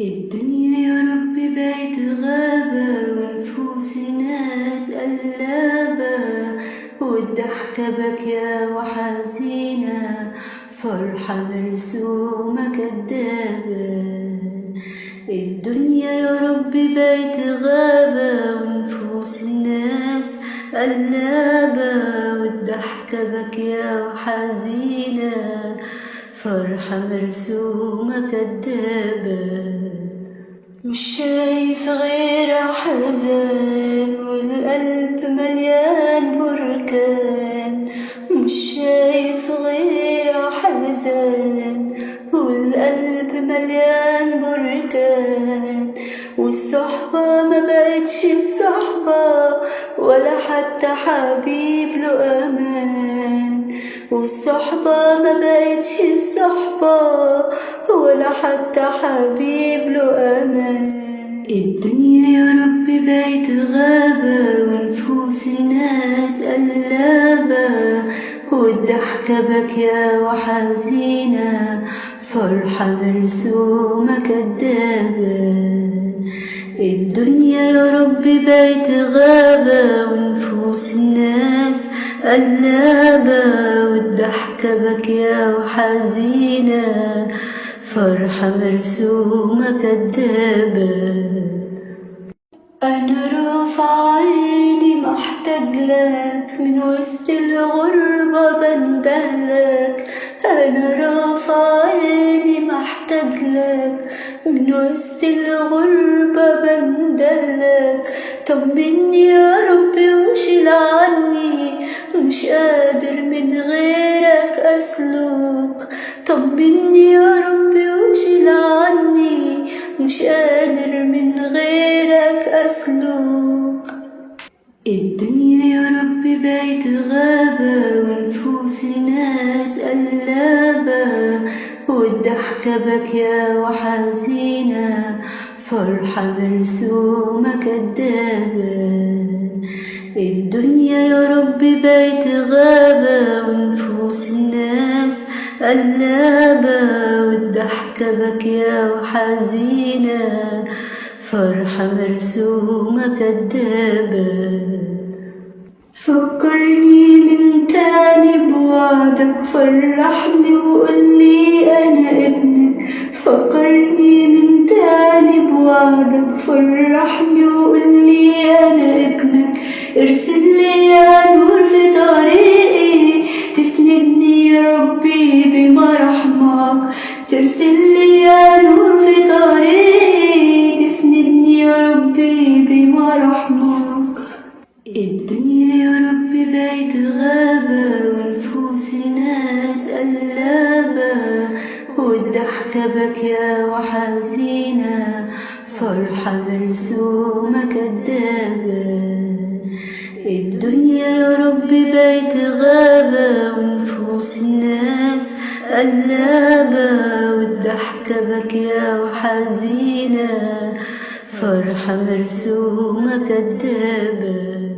الدنيا يا رب بيت غابة، ونفوس ناس قلابة، والضحكة بكية وحزينة، فرحة مرسومة كدابة. الدنيا يا رب بيت غابة، ونفوس الناس قلابة، والضحكة بكية وحزينة، فرحة مرسومة كدابة. مش شايف غير حزن، والقلب مليان بركان. مش شايف غير حزن، والقلب مليان بركان. والصحبة ما بقتش صحبة، ولا حتى حبيب له أمان. والصحبة ما بقتش صحبة، ولا حتى حبيب له أمان. الدنيا يا رب بيت غابة، ونفوس الناس قلابة، والضحكة بكية وحزينة، فرحة مرسومة كدابة. الدنيا يا رب بيت غابة، ونفوس الناس قلابة، والضحكة بكية وحزينة، فرحة مرسومة كدابة. أنا رافع عيني محتاج لك، من وسط الغربة بندهلك. أنا رافع عيني محتاج لك، من وسط الغربة بندهلك. طمني يا ربي وشيل عني، مش قادر من غيرك أسلك. طمني يا ربي وشيل عني، مش قادر من غيرك أسلك. الدنيا يا رب بيت غابة، ونفوس ناس قلابة، والضحكة بكية وحزينة، فرحة مرسومة كدابة. الدنيا يا رب بيت غابة، ونفوس الناس قلابة، والضحكة بكية وحزينة، فرحة مرسومة كدابة. فكرني من تاني بوعدك، فرحني وقولي أنا ابنك. فكرني من تاني بوعدك، فرحني وقولي أنا ابنك. ارسل لي يا نور في طريقي، تسندني يا ربي بمرحمك. ترسل لي يا نور في طريقي، تسندني يا ربي بمرحمك. الدنيا يا رب بيت غابة، ونفوس ناس قلابة، والضحكة بكية وحزينة، فرحة مرسومة كدابة. الدنيا يا رب بيت غابة، ونفوس الناس قلابة، والضحكة بكية وحزينة، فرحة مرسومة كدابة.